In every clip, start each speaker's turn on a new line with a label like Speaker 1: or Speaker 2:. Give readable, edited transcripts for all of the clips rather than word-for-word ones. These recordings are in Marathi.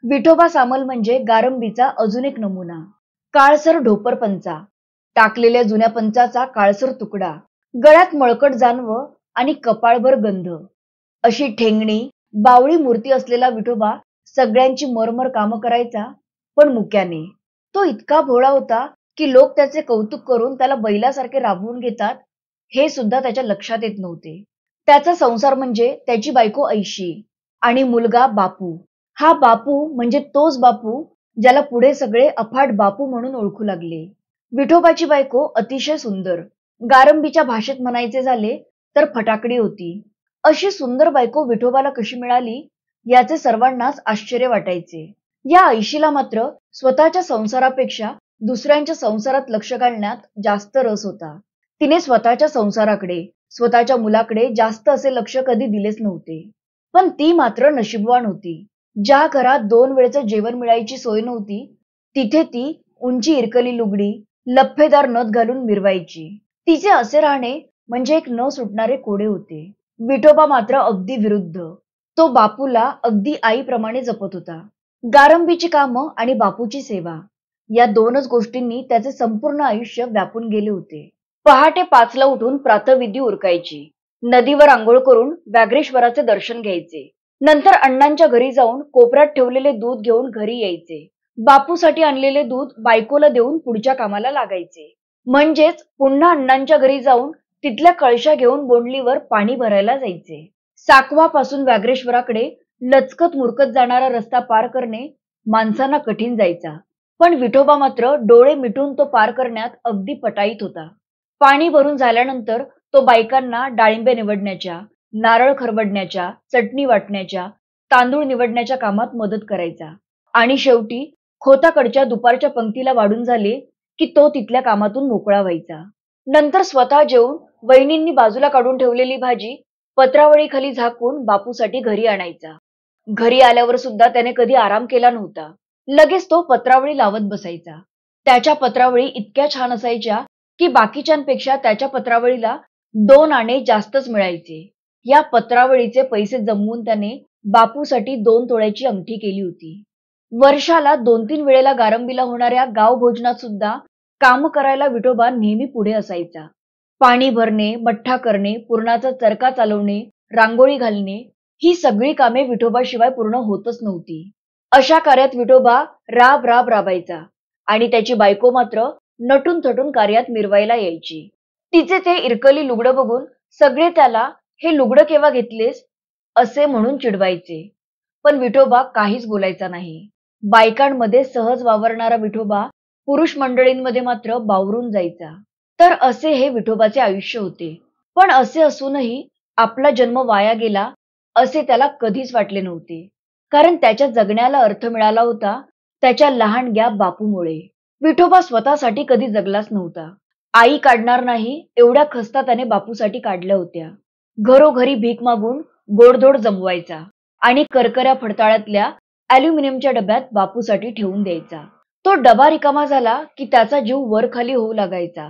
Speaker 1: विठोबा सामल म्हणजे गारंबीचा अजून एक नमुना. काळसर ढोपर पंचा, टाकलेल्या जुन्या पंचाचा काळसर तुकडा, गळ्यात मळकट जानवं आणि कपाळभर गंध. अशी ठेंगणी, बावळी मूर्ती असलेला विठोबा सगळ्यांची मरमर कामं करायचा, पण मुक्याने. तो इतका भोळा होता की लोक त्याचे कौतुक करून त्याला बैलासारखे राबवून घेतात हे सुद्धा त्याच्या लक्षात येत नव्हते. त्याचा संसार म्हणजे त्याची बायको ऐशी आणि मुलगा बापू. हा बापू म्हणजे तोच बापू ज्याला पुढे सगळे अफाट बापू म्हणून ओळखू लागले. विठोबाची बायको अतिशय सुंदर, गारंबीच्या भाषेत म्हणायचे झाले तर फटाकडी होती. अशी सुंदर बायको विठोबाला कशी मिळाली याचे सर्वांनाच आश्चर्य वाटायचे. या ऐशीला मात्र स्वतःच्या संसारापेक्षा दुसऱ्यांच्या संसारात लक्ष घालण्यात जास्त रस होता. तिने स्वतःच्या संसाराकडे, स्वतःच्या मुलाकडे जास्त असे लक्ष कधी दिलेच नव्हते. पण ती मात्र नशीबवान होती. ज्या घरात 2 वेळचं जेवण मिळायची सोय नव्हती, तिथे ती उंची इरकली लुगडी, लफ्फेदार नथ घालून मिरवायची. तिचे असे राहणे म्हणजे एक न सुटणारे कोडे होते. विठोबा मात्र अगदी विरुद्ध. तो बापूला अगदी आईप्रमाणे जपत होता. गारंबीची कामं आणि बापूची सेवा या 2च गोष्टींनी त्याचे संपूर्ण आयुष्य व्यापून गेले होते. पहाटे 5ला उठून प्रातःविधी उरकायची. नदीवर आंघोळ करून व्याघ्रेश्वराचे दर्शन घ्यायचे. नंतर अण्णांच्या घरी जाऊन कोपऱ्यात ठेवलेले दूध घेऊन घरी यायचे. बापूसाठी आणलेले दूध बायकोला देऊन पुढच्या कामाला लागायचे. म्हणजेच पुन्हा अण्णांच्या घरी जाऊन तिथल्या कळशा घेऊन बोंडलीवर पाणी भरायला जायचे. साकवापासून व्याघ्रेश्वराकडे लचकत मुरकत जाणारा रस्ता पार करणे माणसांना कठीण जायचा. पण विठोबा मात्र डोळे मिटून तो पार करण्यात अगदी पटाईत होता. पाणी भरून झाल्यानंतर तो बायकांना डाळिंबे निवडण्याच्या, नारळ खरवडण्याच्या, चटणी वाटण्याच्या, तांदूळ निवडण्याच्या कामात मदत करायचा. आणि शेवटी खोताकडच्या दुपारच्या पंक्तीला वाढून झाले की तो तिथल्या कामातून मोकळा व्हायचा. नंतर स्वतः जेवून वहिनींनी बाजूला काढून ठेवलेली भाजी पत्रावळीखाली झाकून बापूसाठी घरी आणायचा. घरी आल्यावर सुद्धा त्याने कधी आराम केला नव्हता. लगेच तो पत्रावळी लावत बसायचा. त्याच्या पत्रावळी इतक्या छान असायच्या की बाकीच्यांपेक्षा त्याच्या पत्रावळीला 2 आणे जास्तच मिळायचे. या पत्रावळीचे पैसे जमवून त्याने बापूसाठी 2 तोळ्याची अंगठी केली होती. वर्षाला 2-3 वेळेला गारंबीला होणाऱ्या गाव भोजनात सुद्धा काम करायला विठोबा नेहमी पुढे असायचा. पाणी भरणे, मठ्ठा करणे, पुरणाचा चरखा चालवणे, रांगोळी घालणे ही सगळी कामे विठोबाशिवाय पूर्ण होतच नव्हती. अशा कार्यात विठोबा राब राब राबायचा आणि त्याची बायको मात्र नटून थटून कार्यात मिरवायला यायची. तिचे ते इरकली लुगडं बघून सगळे त्याला हे लुगडं केव्हा घेतलेस असे म्हणून चिडवायचे. पण विठोबा काहीच बोलायचा नाही. बायकांमध्ये सहज वावरणारा विठोबा पुरुष मंडळींमध्ये मात्र बावरून जायचा. तर असे हे विठोबाचे आयुष्य होते. पण असे असूनही आपला जन्म वाया गेला असे त्याला कधीच वाटले नव्हते. कारण त्याच्या जगण्याला अर्थ मिळाला होता त्याच्या लहानग्या बापूमुळे. विठोबा स्वतःसाठी कधी जगलाच नव्हता. आई काढणार नाही एवढ्या खस्ता त्याने बापूसाठी काढल्या होत्या. घरोघरी भीक मागून गोडधोड जमवायचा आणि करकऱ्या फडताळ्यातल्या ॲल्युमिनियमच्या डब्यात बापूसाठी ठेवून द्यायचा. तो डबा रिकामा झाला की त्याचा जीव वर खाली होऊ लागायचा.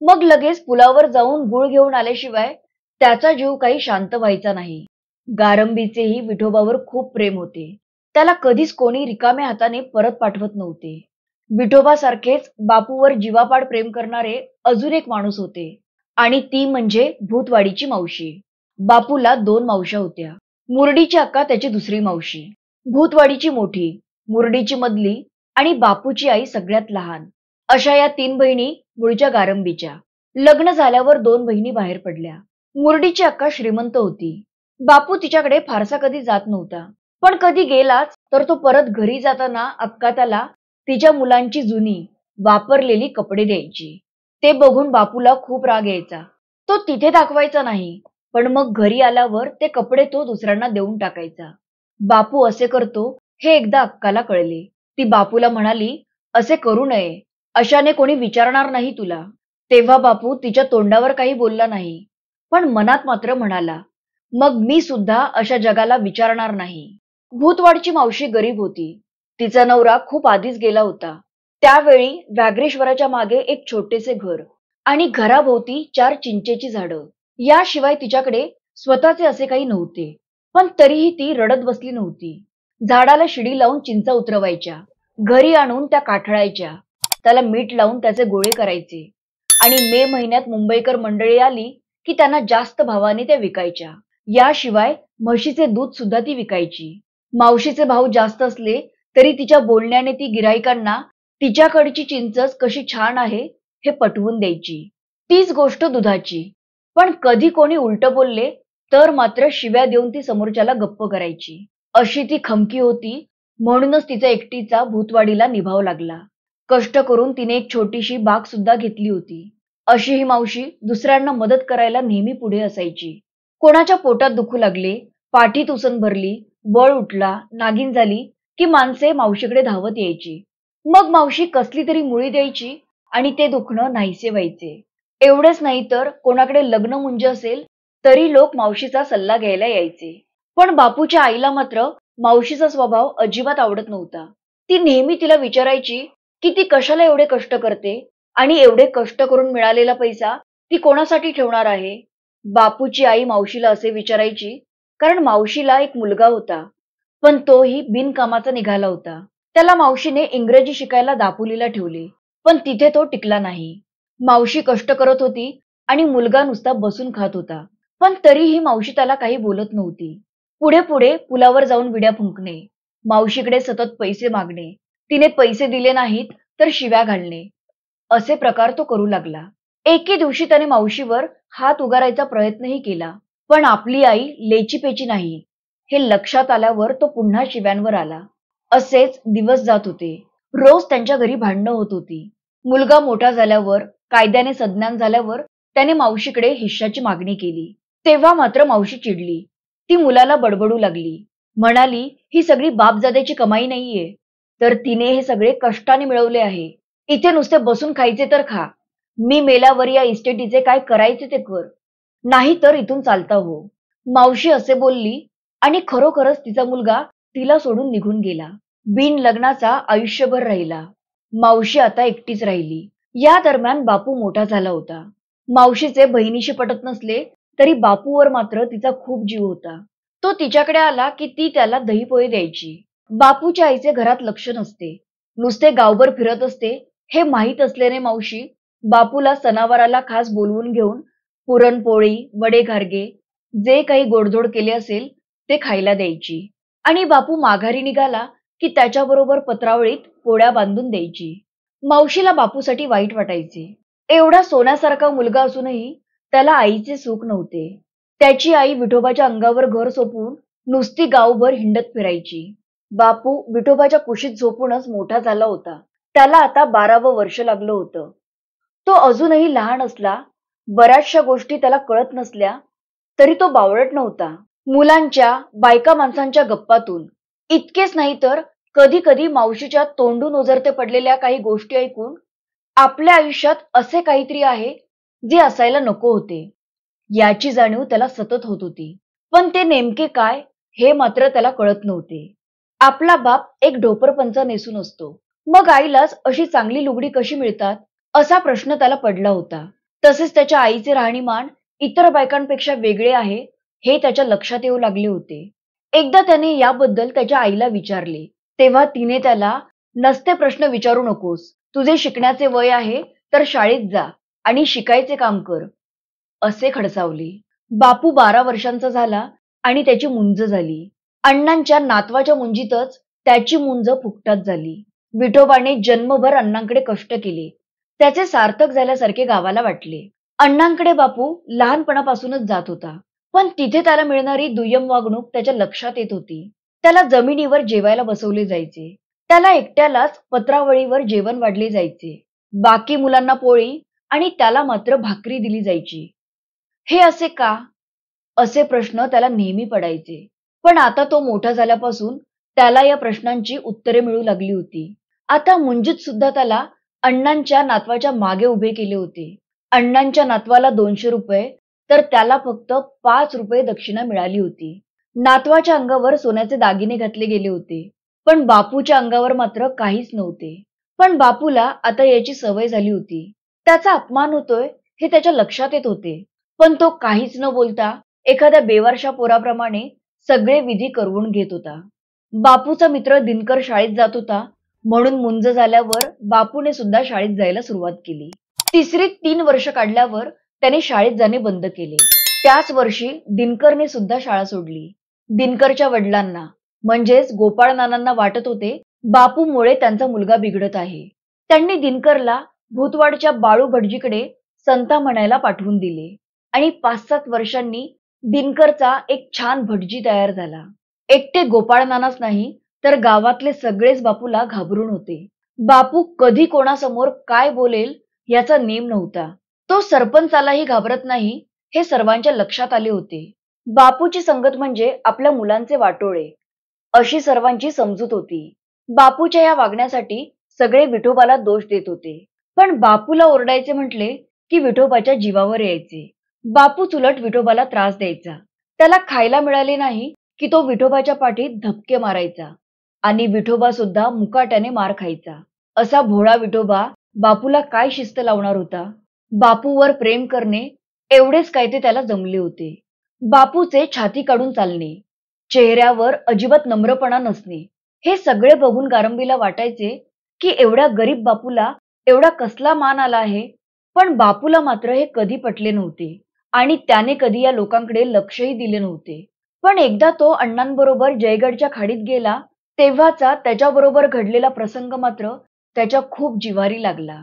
Speaker 1: मग लगेच पुलावर जाऊन गुळ घेऊन आल्याशिवाय त्याचा जीव काही शांत व्हायचा नाही. गारंबीचेही विठोबावर खूप प्रेम होते. त्याला कधीच कोणी रिकाम्या हाताने परत पाठवत नव्हते. विठोबासारखेच बापूवर जीवापाड प्रेम करणारे अजून एक माणूस होते आणि ती म्हणजे भूतवाडीची मावशी. बापूला 2 मावश्या होत्या. मुरडीची अक्का त्याची दुसरी मावशी, भूतवाडीची मोठी, मुरडीची मधली आणि बापूची आई सगळ्यात लहान. अशा या 3 बहिणी मूळच्या गारंबीच्या. लग्न झाल्यावर 2 बहिणी बाहेर पडल्या. मुरडीची अक्का श्रीमंत होती. बापू तिच्याकडे फारसा कधी जात नव्हता. पण कधी गेलाच तर तो परत घरी जाताना अक्का त्याला तिच्या मुलांची जुनी वापरलेली कपडे द्यायची. ते बघून बापूला खूप राग यायचा. तो तिथे दाखवायचा नाही, पण मग घरी आल्यावर ते कपडे तो दुसऱ्यांना देऊन टाकायचा. बापू असे करतो हे एकदा अक्काला कळले. ती बापूला म्हणाली, असे करू नये, अशाने कोणी विचारणार नाही तुला. तेव्हा बापू तिच्या तोंडावर काही बोलला नाही, पण मनात मात्र म्हणाला, मग मी सुद्धा अशा जगाला विचारणार नाही. भूतवाडची मावशी गरीब होती. तिचा नवरा खूप आधीच गेला होता. त्यावेळी व्याघ्रेश्वराच्या मागे एक छोटेसे घर आणि घराभोवती 4 चिंचेची झाडं. याशिवाय तिच्याकडे स्वतःचे असे काही नव्हते. पण तरीही ती रडत बसली नव्हती. झाडाला शिडी लावून चिंचा उतरवायच्या, घरी आणून त्या काठळायच्या, त्याला मीठ लावून त्याचे गोळे करायचे आणि मे महिन्यात मुंबईकर मंडळी आली की त्यांना जास्त भावाने त्या विकायच्या. याशिवाय म्हशीचे दूध सुद्धा ती विकायची. मावशीचे भाव जास्त असले तरी तिच्या बोलण्याने ती गिराईकांना तिच्याकडची चिंचच कशी छान आहे हे पटवून द्यायची. तीच गोष्ट दुधाची. पण कधी कोणी उलट बोलले तर मात्र शिव्या देऊन ती समोरच्याला गप्प करायची. अशी ती खमकी होती. म्हणूनच तिचा एकटीचा भूतवाडीला निभाव लागला. कष्ट करून तिने एक छोटीशी बाग सुद्धा घेतली होती. अशी ही मावशी दुसऱ्यांना मदत करायला नेहमी पुढे असायची. कोणाच्या पोटात दुखू लागले, पाठीत उसण भरली, बळ उठला, नागिन झाली की माणसे मावशीकडे धावत यायची. मग मावशी कसली तरी मुळी द्यायची आणि ते दुखणं नाहीसे व्हायचे. एवढेच नाही तर कोणाकडे लग्न मुंज असेल तरी लोक मावशीचा सल्ला घ्यायला यायचे. पण बापूच्या आईला मात्र मावशीचा स्वभाव अजिबात आवडत नव्हता. ती नेहमी तिला विचारायची की ती कशाला एवढे कष्ट करते आणि एवढे कष्ट करून मिळालेला पैसा ती कोणासाठी ठेवणार आहे. बापूची आई मावशीला असे विचारायची कारण मावशीला एक मुलगा होता, पण तोही बिनकामाचा निघाला होता. त्याला मावशीने इंग्रजी शिकायला दापोलीला ठेवले, पण तिथे तो टिकला नाही. मावशी कष्ट करत होती आणि मुलगा नुसता बसून खात होता, पण तरीही मावशी त्याला काही बोलत नव्हती. पुढे पुढे पुलावर जाऊन विड्या फुंकणे, मावशीकडे सतत पैसे मागणे, तिने पैसे दिले नाहीत तर शिव्या घालणे, असे प्रकार तो करू लागला. एके दिवशी त्याने मावशीवर हात उगारायचा प्रयत्नही केला, पण आपली आई लेचीपेची नाही हे लक्षात आल्यावर तो पुन्हा शिव्यांवर आला. असेच दिवस जात होते. रोज त्यांच्या घरी भांडणं होत होती. मुलगा मोठा झाल्यावर, कायद्याने सज्ञान झाल्यावर त्याने मावशीकडे हिश्श्याची मागणी केली. तेव्हा मात्र मावशी चिडली. ती मुलाला बडबडू लागली. म्हणाली, ही सगळी बापजाद्याची कमाई नाहीये, तर तिने हे सगळे कष्टाने मिळवले आहे. इथे नुसते बसून खायचे तर खा. मी मेल्यावर या इस्टेटीचे काय करायचे ते कर, नाही तर इथून चालता हो. मावशी असे बोलली आणि खरोखरच तिचा मुलगा तिला सोडून निघून गेला. बिन लग्नाचा आयुष्यभर राहिला. मावशी आता एकटीच राहिली. या दरम्यान बापू मोठा झाला होता. मावशीचे बहिणीशी पटत नसले तरी बापूवर मात्र तिचा खूप जीव होता. तो तिच्याकडे आला की ती त्याला दहीपोहे द्यायची. बापूच्या आईचे घरात लक्ष नसते, नुसते गावभर फिरत असते हे माहीत असल्याने मावशी बापूला सणावाराला खास बोलवून घेऊन पुरणपोळी, वडे घारगे जे काही गोडधोड केले असेल ते खायला द्यायची आणि बापू माघारी निघाला की त्याच्याबरोबर पत्रावळीत पोळ्या बांधून द्यायची. मावशीला बापूसाठी वाईट वाटायचे. एवढा सोन्यासारखा मुलगा असूनही त्याला आईचे सुख नव्हते. त्याची आई विठोबाच्या अंगावर घर सोपवून नुसती गावभर हिंडत फिरायची. बापू विठोबाच्या कुशीत झोपूनच मोठा झाला होता. त्याला आता 12वं वर्ष लागलं होतं. तो अजूनही लहान असला, बऱ्याचशा गोष्टी त्याला कळत नसल्या तरी तो बावळट नव्हता. मुलांच्या, बायका माणसांच्या गप्पातून, इतकेच नाही तर कधी कधी मावशीच्या तोंडून उजरते पडलेल्या काही गोष्टी ऐकून आपल्या आयुष्यात असे काहीतरी आहे जे असायला नको होते याची जाणीव त्याला सतत होत होती. पण ते नेमके काय हे मात्र त्याला कळत नव्हते. आपला बाप एक ढोपरपंचा नेसून असतो, मग आईलाच अशी चांगली लुगडी कशी मिळतात असा प्रश्न त्याला पडला होता. तसेच त्याच्या आईचे राहणीमान इतर बायकांपेक्षा वेगळे आहे हे त्याच्या लक्षात येऊ लागले होते. एकदा त्याने याबद्दल त्याच्या आईला विचारले, तेव्हा तिने त्याला, नसते प्रश्न विचारू नकोस, तुझे शिकण्याचे वय आहे तर शाळेत जा आणि शिकायचे काम कर, असे खडसावले. बापू 12 वर्षांचा झाला आणि त्याची मुंज झाली. अण्णांच्या नातवाच्या मुंजीतच त्याची मुंज फुकटात झाली. विठोबाने जन्मभर अण्णांकडे कष्ट केले, त्याचे सार्थक झाल्यासारखे गावाला वाटले. अण्णांकडे बापू लहानपणापासूनच जात होता, पण तिथे त्याला मिळणारी दुय्यम वागणूक त्याच्या लक्षात येत होती. त्याला जमिनीवर जेवायला बसवले जायचे, त्याला एकट्यालाच पत्रावळीवर जेवण वाढले जायचे, बाकी मुलांना पोळी आणि त्याला मात्र भाकरी दिली जायची. हे असे का, असे प्रश्न त्याला नेहमी पडायचे. पण आता तो मोठा झाल्यापासून त्याला या प्रश्नांची उत्तरे मिळू लागली होती. आता मुंजीत सुद्धा त्याला अण्णांच्या नातवाच्या मागे उभे केले होते. अण्णांच्या नातवाला 200 रुपये तर त्याला फक्त 5 रुपये दक्षिणा मिळाली होती. नातवाच्या अंगावर सोन्याचे दागिने घातले गेले होते, पण बापूच्या अंगावर मात्र काहीच नव्हते. पण बापूला आता याची सवय झाली होती. त्याचा अपमान होतोय हे त्याच्या लक्षात येत होते, पण तो काहीच न बोलता एखाद्या बेवारशा पोराप्रमाणे सगळे विधी करवून घेत होता. बापूचा मित्र दिनकर शाळेत जात होता म्हणून मुंज झाल्यावर बापूने सुद्धा शाळेत जायला सुरुवात केली. तिसरीत 3 वर्ष काढल्यावर त्याने शाळेत जाणे बंद केले. त्याच वर्षी दिनकरने सुद्धा शाळा सोडली. दिनकरच्या वडिलांना म्हणजेच गोपाळ नानांना वाटत होते बापूमुळे त्यांचा मुलगा बिघडत आहे. त्यांनी दिनकरला भूतवाडच्या बाळू भटजीकडे संता म्हणायला पाठवून दिले आणि 5-7 वर्षांनी दिनकरचा एक छान भटजी तयार झाला. एकटे गोपाळ नानाच नाही तर गावातले सगळेच बापूला घाबरून होते. बापू कधी कोणासमोर काय बोलेल याचा नेम नव्हता. तो सरपंचालाही घाबरत नाही हे सर्वांच्या लक्षात आले होते. बापूची संगत म्हणजे आपल्या मुलांचे वाटोळे अशी सर्वांची समजूत होती. बापूच्या या वागण्यासाठी सगळे विठोबाला दोष देत होते. पण बापूला ओरडायचे म्हटले की विठोबाच्या जीवावर यायचे. बापू उलट विठोबाला त्रास द्यायचा. त्याला खायला मिळाले नाही की तो विठोबाच्या पाठीत धपके मारायचा आणि विठोबा सुद्धा मुकाट्याने मार खायचा. असा भोळा विठोबा बापूला काय शिस्त लावणार होता? बापूवर प्रेम करणे एवढेच काय ते त्याला जमले होते. बापूचे छाती काढून चालणे, चेहऱ्यावर अजिबात नम्रपणा नसणे हे सगळे बघून गारंबीला वाटायचे की एवढ्या गरीब बापूला एवढा कसला मान आला आहे. पण बापूला मात्र हे कधी पटले नव्हते आणि त्याने कधी या लोकांकडे लक्षही दिले नव्हते. पण एकदा तो अण्णांबरोबर जयगडच्या खाडीत गेला तेव्हाचा त्याच्याबरोबर घडलेला प्रसंग मात्र त्याच्या खूप जिव्हारी लागला.